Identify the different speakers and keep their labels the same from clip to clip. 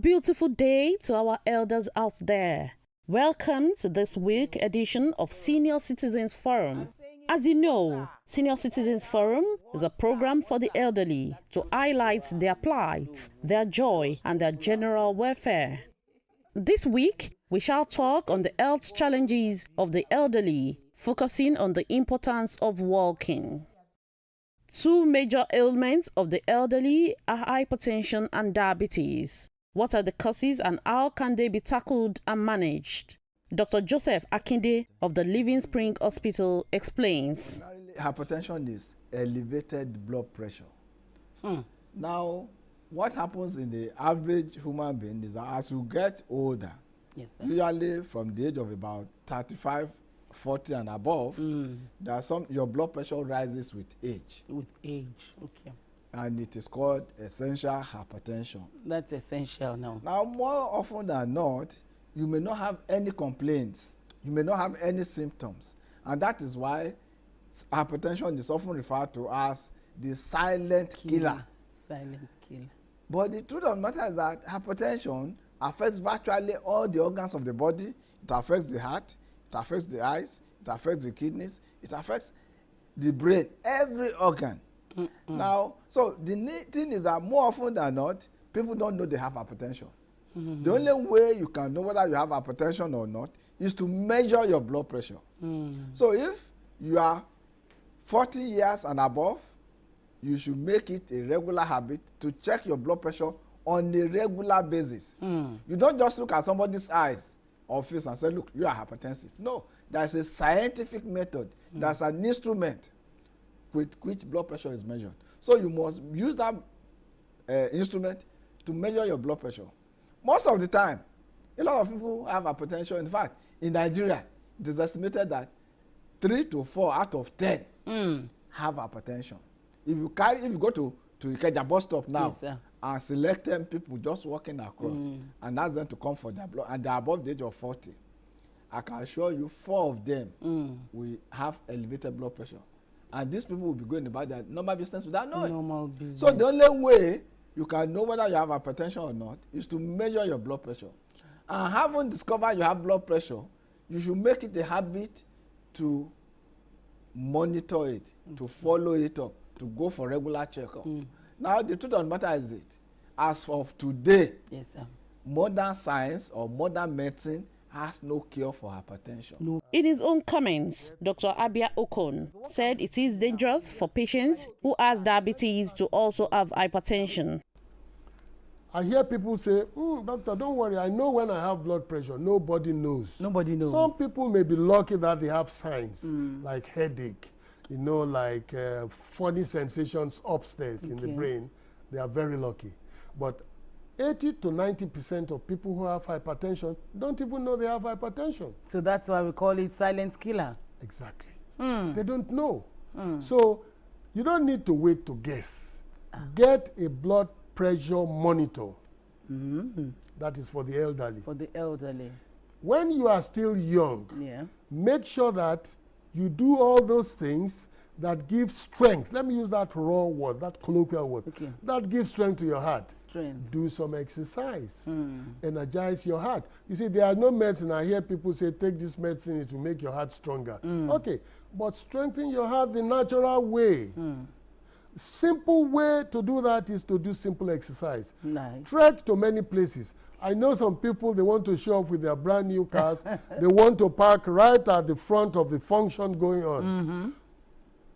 Speaker 1: beautiful day to our elders out there. Welcome to this week's edition of Senior Citizens Forum. As you know, Senior Citizens Forum is a program for the elderly to highlight their plight, their joy, and their general welfare. This week, we shall talk on the health challenges of the elderly, focusing on the importance of walking. Two major ailments of the elderly are hypertension and diabetes. What are the causes and how can they be tackled and managed? Dr. Joseph Akinde of the Living Spring Hospital explains.
Speaker 2: Hypertension is elevated blood pressure. Now, what happens in the average human being is that as you get older, usually from the age of about 35, 40 and above, there are your blood pressure rises with age.
Speaker 3: With age, okay.
Speaker 2: And it is called essential hypertension.
Speaker 3: That's essential now.
Speaker 2: Now, more often than not, you may not have any complaints. You may not have any symptoms. And that is why hypertension is often referred to as the silent killer.
Speaker 3: Silent killer.
Speaker 2: But the truth of the matter is that hypertension affects virtually all the organs of the body. It affects the heart, it affects the eyes, it affects the kidneys, it affects the brain, every organ. Now, so the thing is that more often than not, people don't know they have hypertension. The only way you can know whether you have hypertension or not is to measure your blood pressure. So if you are 40 years and above, you should make it a regular habit to check your blood pressure on a regular basis. You don't just look at somebody's eyes or face and say, look, you are hypertensive. No, there's a scientific method. There's an instrument with which blood pressure is measured. So you must use that instrument to measure your blood pressure. Most of the time, a lot of people have hypertension. In fact, in Nigeria, it is estimated that 3 to 4 out of 10 have hypertension. If you go to Ikeja bus stop now and select 10 people just walking across and ask them to come for their blood, and they're above the age of 40, I can assure you 4 of them will have elevated blood pressure. And these people will be going about their normal business without knowing.
Speaker 3: Normal business.
Speaker 2: So the only way you can know whether you have hypertension or not is to measure your blood pressure. And having discovered you have blood pressure, you should make it a habit to monitor it, to follow it up, to go for regular checkup. Now, the truth of the matter is it. As of today, modern science or modern medicine has no cure for hypertension.
Speaker 1: In his own comments, Dr. Abia Okon said it is dangerous for patients who have diabetes to also have hypertension.
Speaker 4: I hear people say, doctor, don't worry, I know when I have blood pressure. Nobody knows.
Speaker 3: Nobody knows.
Speaker 4: Some people may be lucky that they have signs like headache, like funny sensations upstairs in the brain. They are very lucky. But 80 to 90% of people who have hypertension don't even know they have hypertension.
Speaker 3: So that's why we call it silent killer.
Speaker 4: Exactly. They don't know. So you don't need to wait to guess. Get a blood pressure monitor. That is for the elderly.
Speaker 3: For the elderly.
Speaker 4: When you are still young, make sure that you do all those things that give strength. Let me use that raw word, that colloquial word. That gives strength to your heart.
Speaker 3: Strength.
Speaker 4: Do some exercise. Energize your heart. You see, there are no medicine. I hear people say, take this medicine, it will make your heart stronger. Okay, but strengthen your heart the natural way. Simple way to do that is to do simple exercise.
Speaker 3: Nice.
Speaker 4: Trek to many places. I know some people, they want to show off with their brand new cars. They want to park right at the front of the function going on.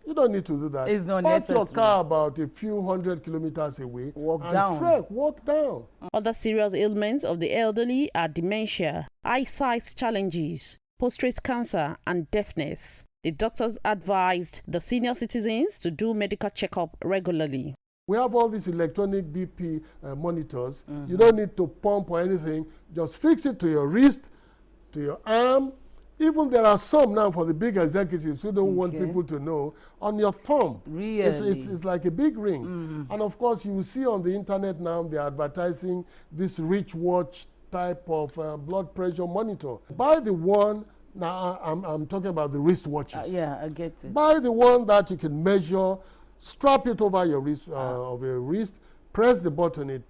Speaker 4: You don't need to do that.
Speaker 3: It's not
Speaker 4: Park
Speaker 3: necessary.
Speaker 4: your car about a few 100 kilometers away.
Speaker 3: Walk down.
Speaker 4: Trek, walk down.
Speaker 1: Other serious ailments of the elderly are dementia, eyesight challenges, prostate cancer, and deafness. The doctors advised the senior citizens to do medical checkup regularly.
Speaker 4: We have all these electronic BP monitors. You don't need to pump or anything. Just fix it to your wrist, to your arm. Even there are some now for the big executives who don't want people to know, on your thumb.
Speaker 3: Really?
Speaker 4: It's like a big ring. And of course, you will see on the internet now, they're advertising this rich watch type of blood pressure monitor. Buy the one, now I'm talking about the wrist watches.
Speaker 3: Yeah, I get it.
Speaker 4: Buy the one that you can measure, strap it over your wrist, of your wrist, press the button, it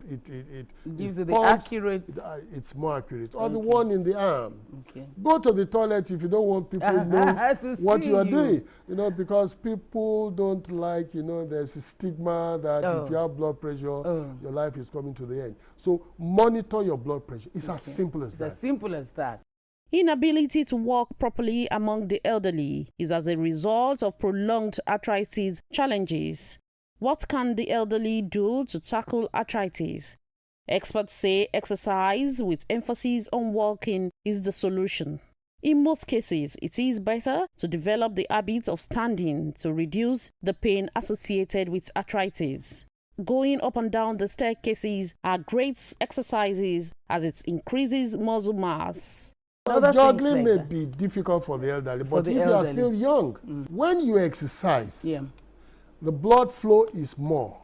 Speaker 3: gives you the
Speaker 4: pumps,
Speaker 3: accurate.
Speaker 4: it's more accurate. Or the one in the arm.
Speaker 3: Okay.
Speaker 4: Go to the toilet if you don't want people to know what you are doing. You know, because people don't like, you know, there's a stigma that if you have blood pressure, your life is coming to the end. So monitor your blood pressure. It's as simple as that.
Speaker 3: As simple as that.
Speaker 1: Inability to walk properly among the elderly is as a result of prolonged arthritis challenges. What can the elderly do to tackle arthritis? Experts say exercise with emphasis on walking is the solution. In most cases, it is better to develop the habit of standing to reduce the pain associated with arthritis. Going up and down the staircases are great exercises as it increases muscle mass.
Speaker 4: Juggling may be difficult for the elderly, but if you are still young, when you exercise, the blood flow is more.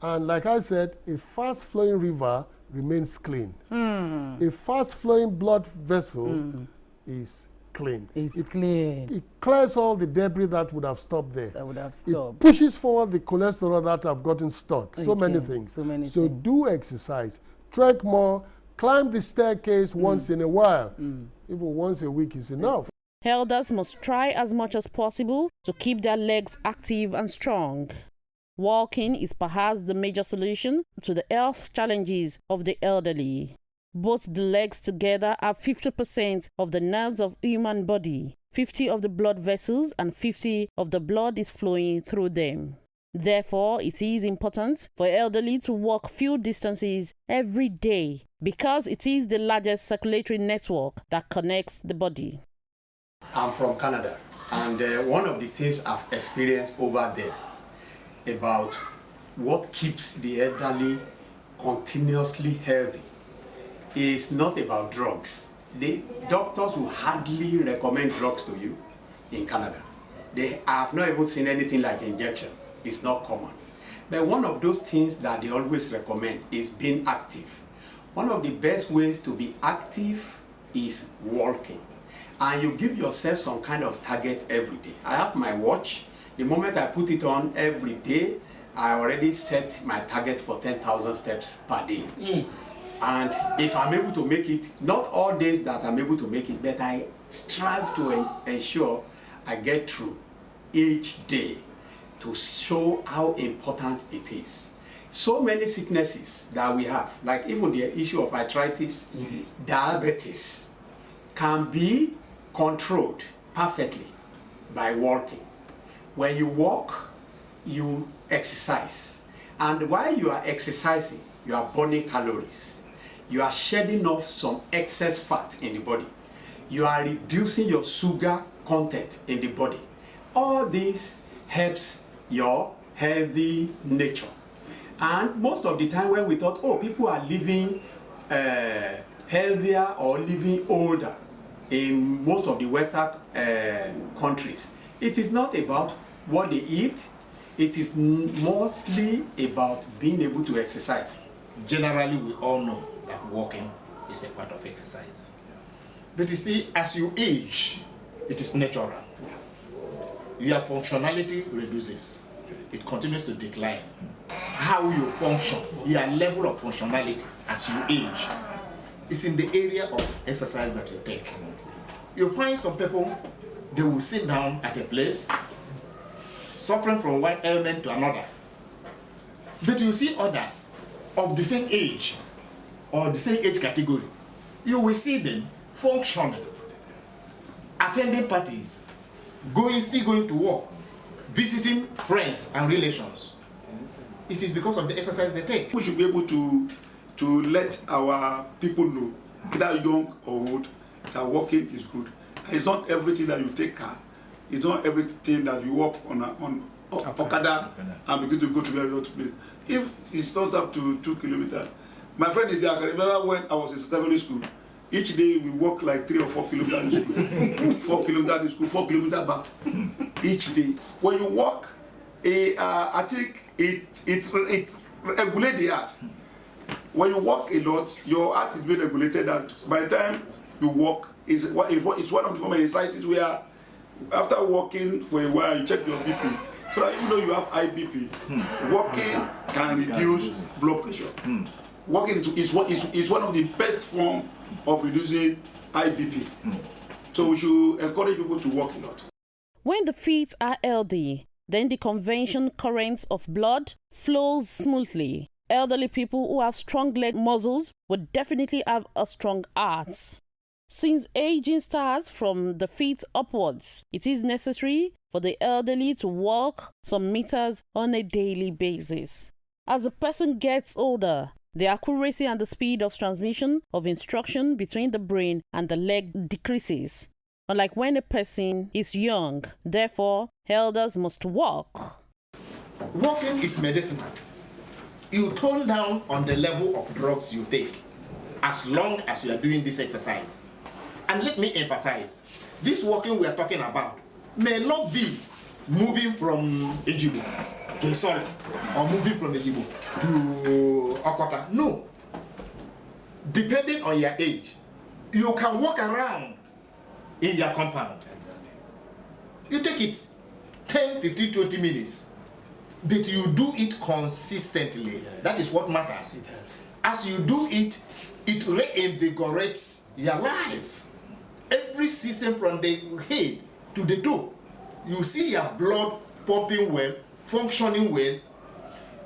Speaker 4: And like I said, a fast-flowing river remains clean. A fast-flowing blood vessel is clean.
Speaker 3: It's clean.
Speaker 4: It clears all the debris that would have stopped there.
Speaker 3: That would have stopped.
Speaker 4: It pushes forward the cholesterol that have gotten stuck. So many things. So do exercise. Trek more. Climb the staircase once in a while. Even once a week is enough.
Speaker 1: Elders must try as much as possible to keep their legs active and strong. Walking is perhaps the major solution to the health challenges of the elderly. Both the legs together have 50% of the nerves of human body, 50 of the blood vessels, and 50 of the blood is flowing through them. Therefore, it is important for elderly to walk few distances every day because it is the largest circulatory network that connects the body.
Speaker 5: I'm from Canada, and one of the things I've experienced over there about what keeps the elderly continuously healthy is not about drugs. The doctors will hardly recommend drugs to you in Canada. They have not even seen anything like injection. It's not common. But one of those things that they always recommend is being active. One of the best ways to be active is walking. And you give yourself some kind of target every day. I have my watch. The moment I put it on every day, I already set my target for 10,000 steps per day. And if I'm able to make it, not all days that I'm able to make it, but I strive to ensure I get through each day to show how important it is. So many sicknesses that we have, like even the issue of arthritis, diabetes, can be controlled perfectly by walking. When you walk, you exercise. And while you are exercising, you are burning calories. You are shedding off some excess fat in the body. You are reducing your sugar content in the body. All this helps your healthy nature. And most of the time when we thought, oh, people are living healthier or living older in most of the Western countries, it is not about what they eat. It is mostly about being able to exercise.
Speaker 6: Generally, we all know that walking is a part of exercise. But you see, as you age, it is natural. Your functionality reduces. It continues to decline. How you function, your level of functionality as you age, is in the area of exercise that you take. You find some people, they will sit down at a place, suffering from one ailment to another. But you see others of the same age or the same age category, you will see them functioning, attending parties, still going to work, visiting friends and relations. It is because of the exercise they take.
Speaker 7: We should be able to let our people know, either young or old, that walking is good. It's not everything that you take car. It's not everything that you walk on Okada and begin to go to where you want to be. If it's not up to 2 kilometers, my friend is here. I can remember when I was in secondary school. Each day we walk like 3 or 4 kilometers in school, 4 kilometers in school, 4 kilometers back. Each day. When you walk, I think it regulates the heart. When you walk a lot, your heart is being regulated, and by the time you walk, it's one of the form of exercises where after walking for a while, you check your BP. So that even though you have high BP, walking can reduce blood pressure. Walking is one of the best form of reducing high BP. So we should encourage people to walk a lot.
Speaker 1: When the feet are healthy, then the convention currents of blood flows smoothly. Elderly people who have strong leg muscles would definitely have a strong heart. Since aging starts from the feet upwards, it is necessary for the elderly to walk some meters on a daily basis. As the person gets older, the accuracy and the speed of transmission of instruction between the brain and the leg decreases. Unlike when a person is young, therefore, elders must walk.
Speaker 6: Walking is medicinal. You tone down on the level of drugs you take as long as you are doing this exercise. And let me emphasize, this walking we are talking about may not be moving from Ejibo to Isole or moving from Ejibo to Okota. No. Depending on your age, you can walk around in your compound. You take it 10, 15, 20 minutes, but you do it consistently. That is what matters. As you do it, it reinvigorates your life. Every system from the head to the toe, you see your blood pumping well, functioning well.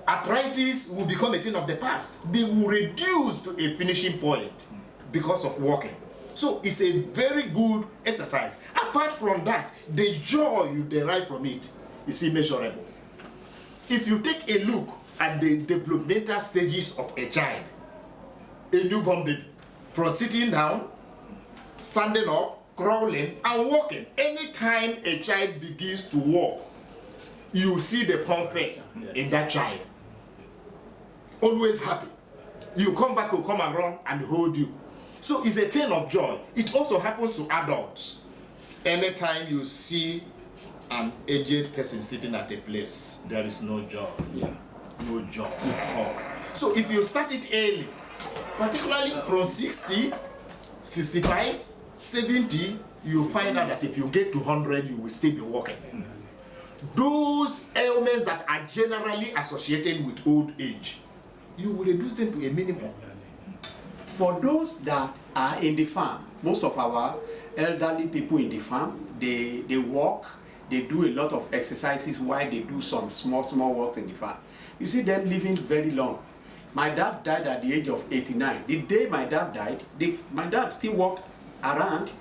Speaker 6: Arthritis will become a thing of the past. They will reduce to a finishing point because of walking. So it's a very good exercise. Apart from that, the joy you derive from it is immeasurable. If you take a look at the developmental stages of a child, a newborn baby, from sitting down, standing up, crawling, and walking. Anytime a child begins to walk, you see the comfort in that child. Always happy. You come back, will come around and hold you. So it's a thing of joy. It also happens to adults. Anytime you see an aged person sitting at a place, there is no joy. No joy at all. So if you start it early, particularly from 60, 65, 70, you find out that if you get to 100, you will still be walking. Those ailments that are generally associated with old age, you will reduce them to a minimum.
Speaker 5: For those that are in the farm, most of our elderly people in the farm, they walk, they do a lot of exercises while they do some small works in the farm. You see them living very long. My dad died at the age of 89. The day my dad died, my dad still walked around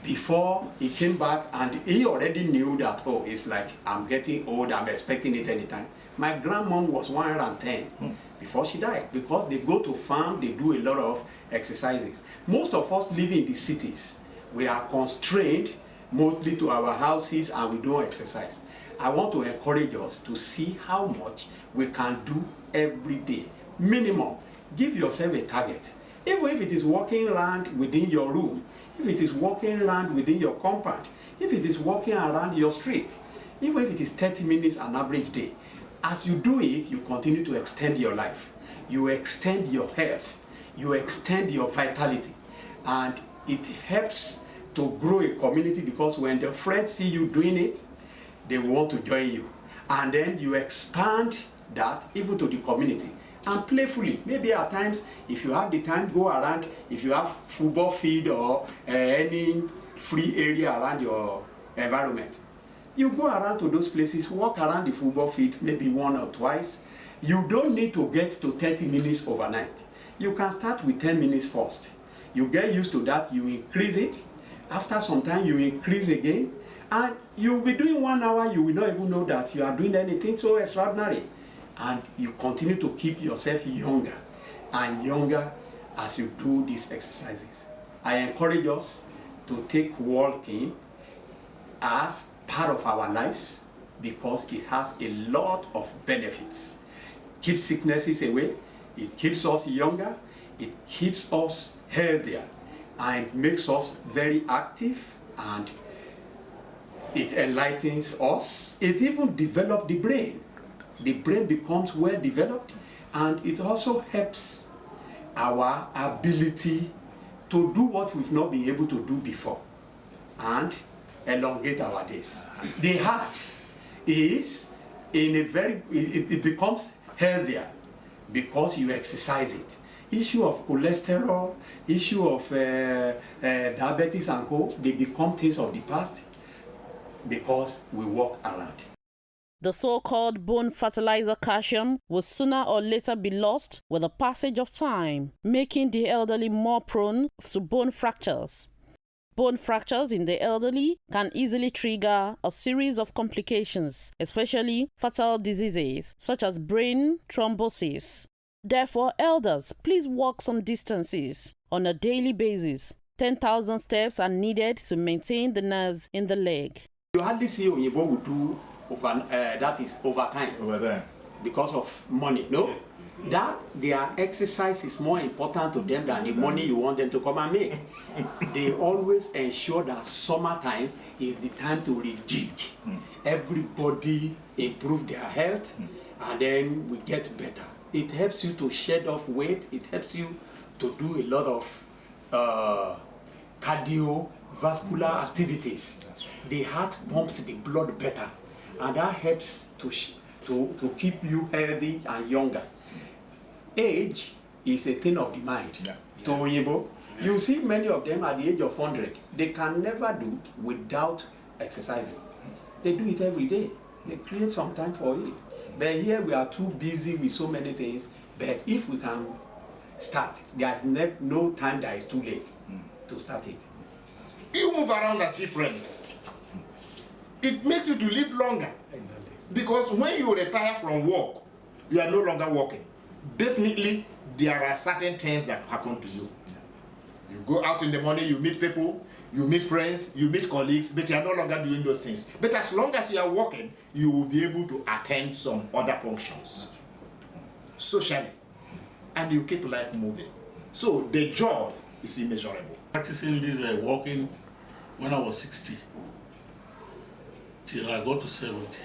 Speaker 5: before he came back, and he already knew that, oh, it's like I'm getting old, I'm expecting it anytime. My grandmom was 110 before she died, because they go to farm, they do a lot of exercises. Most of us live in the cities. We are constrained mostly to our houses and we don't exercise. I want to encourage us to see how much we can do every day. Minimum. Give yourself a target. Even if it is walking around within your room, if it is walking around within your compound, if it is walking around your street, even if it is 30 minutes an average day, as you do it, you continue to extend your life. You extend your health. You extend your vitality. And it helps to grow a community, because when the friends see you doing it, they want to join you. And then you expand that even to the community. And playfully, maybe at times, if you have the time, go around. If you have football field or any free area around your environment, you go around to those places, walk around the football field maybe one or twice. You don't need to get to 30 minutes overnight. You can start with 10 minutes first. You get used to that, you increase it. After some time, you increase again. And you'll be doing 1 hour, you will not even know that you are doing anything so extraordinary. And you continue to keep yourself younger and younger as you do these exercises. I encourage us to take walking as part of our lives, because it has a lot of benefits. Keeps sicknesses away, it keeps us younger, it keeps us healthier, and makes us very active, and it enlightens us. It even develops the brain. The brain becomes well developed, and it also helps our ability to do what we've not been able to do before, and elongate our days. The heart is in a very, it becomes healthier because you exercise it. Issue of cholesterol, issue of diabetes and co, they become things of the past because we walk around.
Speaker 1: The so-called bone fertilizer calcium will sooner or later be lost with the passage of time, making the elderly more prone to bone fractures. Bone fractures in the elderly can easily trigger a series of complications, especially fatal diseases such as brain thrombosis. Therefore, elders, please walk some distances on a daily basis. 10,000 steps are needed to maintain the nerves in the leg.
Speaker 5: You hardly see Oyinbo would do that is overtime because of money. No, that their exercise is more important to them than the money you want them to come and make. They always ensure that summertime is the time to rejig. Everybody improve their health, and then we get better. It helps you to shed off weight. It helps you to do a lot of cardiovascular activities. The heart pumps the blood better, and that helps to keep you healthy and younger. Age is a thing of the mind. To Oyinbo, you see many of them at the age of 100, they can never do without exercising. They do it every day. They create some time for it. But here we are too busy with so many things. But if we can start, there's no time that is too late to start it.
Speaker 6: You move around and see friends. It makes you to live longer. Exactly. Because when you retire from work, you are no longer working. Definitely, there are certain things that happen to you. You go out in the morning, you meet people, you meet friends, you meet colleagues, but you are no longer doing those things. But as long as you are working, you will be able to attend some other functions socially, and you keep life moving. So the joy is immeasurable.
Speaker 8: Practicing this walking when I was 60 till I got to 70.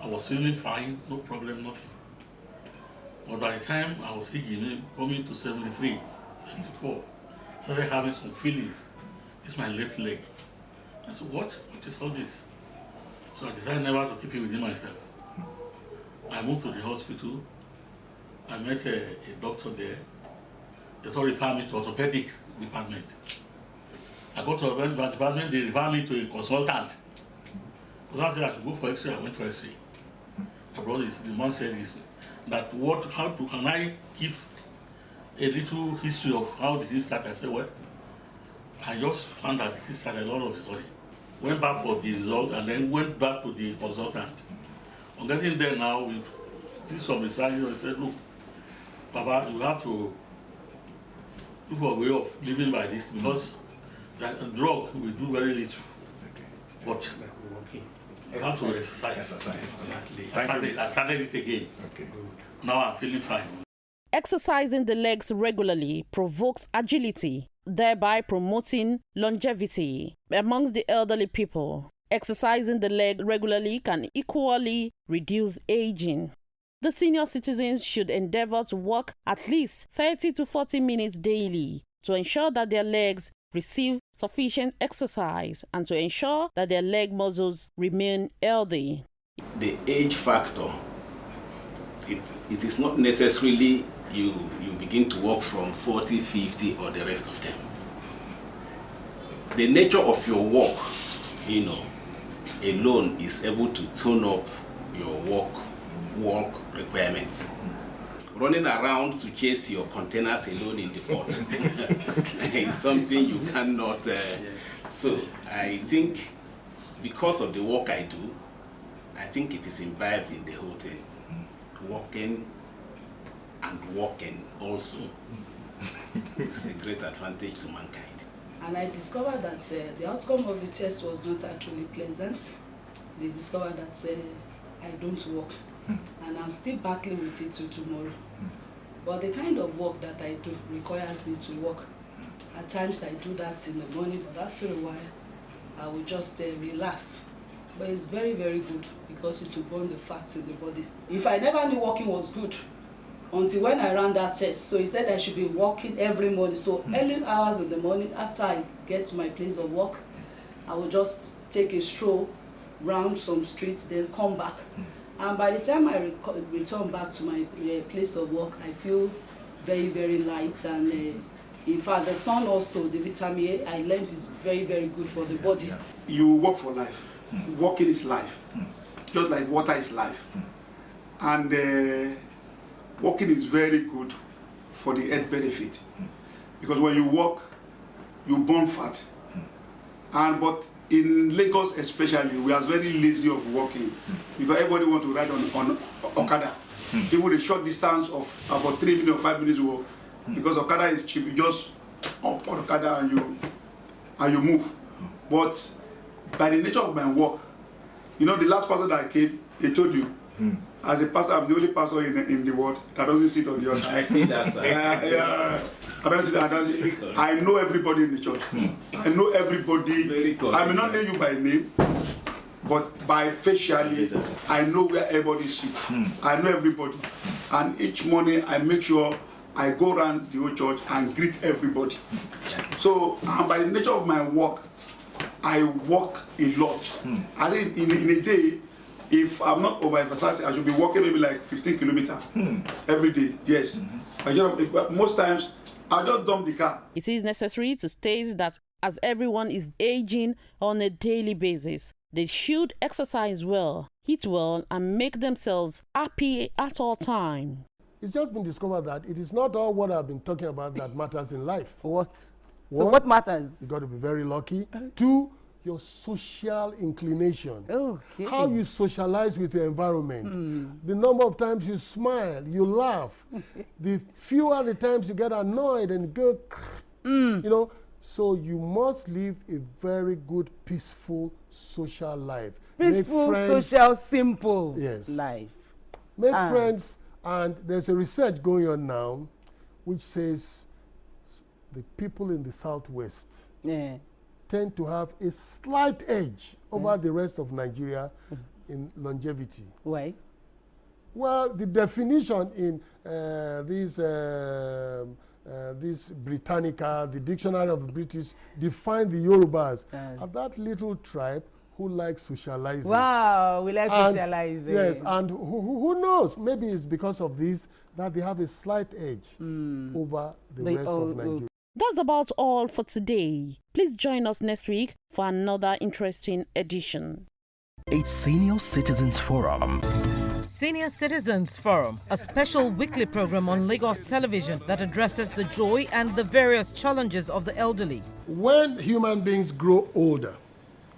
Speaker 8: I was feeling fine, no problem, nothing. But by the time I was coming to 73, 74, started having some feelings. It's my left leg. I said, what? What is all this? So I decided never to keep it within myself. I moved to the hospital. I met a doctor there. They thought refer me to orthopedic department. I got to the orthopedic department, they refer me to a consultant. Consultant said I should go for X-ray. I went for X-ray. I brought this. The man said this, that can I give a little history of how the disease started? I said, well, I just found that this started all of his body. Went back for the result and then went back to the consultant. On getting there now, we did some research and said, look, Papa, you have to look for a way of living by this because that drug will do very little. Okay. But you have to exercise. Exactly. I started it again. Okay. Now I'm feeling fine.
Speaker 1: Exercising the legs regularly provokes agility, thereby promoting longevity amongst the elderly people. Exercising the leg regularly can equally reduce aging. The senior citizens should endeavor to walk at least 30 to 40 minutes daily to ensure that their legs receive sufficient exercise and to ensure that their leg muscles remain healthy.
Speaker 9: The age factor, it is not necessarily you begin to walk from 40, 50 or the rest of them. The nature of your walk, alone is able to tone up your walk requirements. Running around to chase your containers alone in the port is something you cannot. So I think because of the work I do, I think it is imbibed in the whole thing. Walking and walking also is a great advantage to mankind.
Speaker 10: And I discovered that the outcome of the test was not actually pleasant. They discovered that I don't walk. And I'm still battling with it till tomorrow. But the kind of work that I do requires me to walk. At times I do that in the morning, but after a while I will just relax. But it's very, very good because it will burn the fats in the body. If I never knew walking was good until when I ran that test. So he said I should be walking every morning. So early hours in the morning after I get to my place of work, I will just take a stroll round some streets, then come back. And by the time I return back to my place of work, I feel very, very light. And in fact, the sun also, the vitamin A, I learned is very, very good for the body.
Speaker 7: You work for life. Working is life. Just like water is life. And working is very good for the health benefit. Because when you work, you burn fat. But in Lagos especially, we are very lazy of walking because everybody want to ride on Okada. Even a short distance of about 3 minutes or 5 minutes walk, because Okada is cheap. You just up on Okada and you move. But by the nature of my work, you know, the last pastor that I came, they told you, as a pastor, I'm the only pastor in the world that doesn't sit on the altar.
Speaker 9: I see that, sir.
Speaker 7: I don't sit. I know everybody in the church. I know everybody. I may not know you by name, but by facially, I know where everybody sits. I know everybody. And each morning, I make sure I go around the whole church and greet everybody. So, by the nature of my work, I walk a lot. I think in a day, if I'm not overemphasizing, I should be walking maybe like 15 kilometers every day. Yes. Most times, I just dump the car.
Speaker 1: It is necessary to state that as everyone is aging on a daily basis, they should exercise well, eat well, and make themselves happy at all times.
Speaker 4: It's just been discovered that it is not all what I've been talking about that matters in life.
Speaker 3: What? So what matters?
Speaker 4: You got to be very lucky. 2, your social inclination.
Speaker 3: Okay.
Speaker 4: How you socialize with your environment. The number of times you smile, you laugh. The fewer the times you get annoyed and go, you know. So you must live a very good, peaceful social life.
Speaker 3: Peaceful, social, simple life.
Speaker 4: Make friends, and there's a research going on now which says the people in the Southwest tend to have a slight edge over the rest of Nigeria in longevity.
Speaker 3: Why?
Speaker 4: Well, the definition in this Britannica, the Dictionary of the British, define the Yorubas as that little tribe who like socializing.
Speaker 3: Wow, we like socializing.
Speaker 4: Yes, and who knows? Maybe it's because of this that they have a slight edge over the rest of Nigeria.
Speaker 1: That's about all for today. Please join us next week for another interesting edition.
Speaker 11: A Senior Citizens Forum.
Speaker 12: Senior Citizens Forum, a special weekly program on Lagos television that addresses the joy and the various challenges of the elderly.
Speaker 4: When human beings grow older,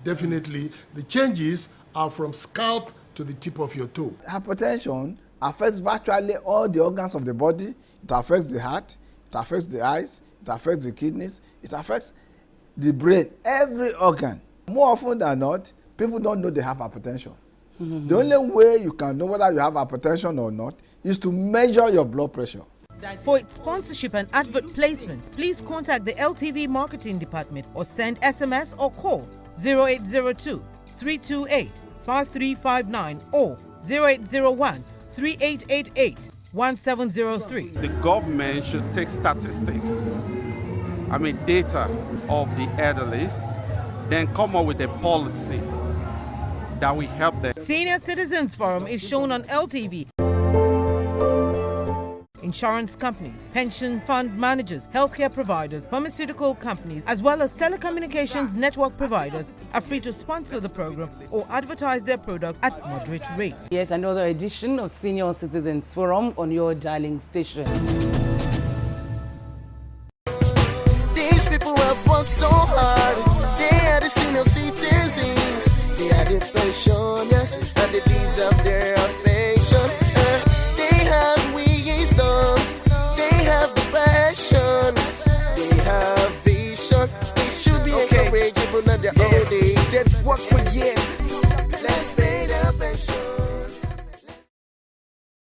Speaker 4: definitely the changes are from scalp to the tip of your toe.
Speaker 2: Hypertension affects virtually all the organs of the body. It affects the heart, it affects the eyes, it affects the kidneys, it affects the brain, every organ. More often than not, people don't know they have hypertension. The only way you can know whether you have hypertension or not is to measure your blood pressure.
Speaker 12: For its sponsorship and advert placement, please contact the LTV Marketing Department or send SMS or call 0802 328 5359 or 0801 3888 1703.
Speaker 13: The government should take statistics, data of the elderly, then come up with a policy that will help them.
Speaker 12: Senior Citizens Forum is shown on LTV. Insurance companies, pension fund managers, healthcare providers, pharmaceutical companies, as well as telecommunications network providers are free to sponsor the program or advertise their products at moderate rates.
Speaker 3: Yet another edition of Senior Citizens Forum on your darling station.
Speaker 14: These people have worked so hard. They are the senior citizens. They are the pensioners and they deserve their affection. They have wisdom. They have the passion. They have vision. They should be encouraged even at their old age. They've worked for years.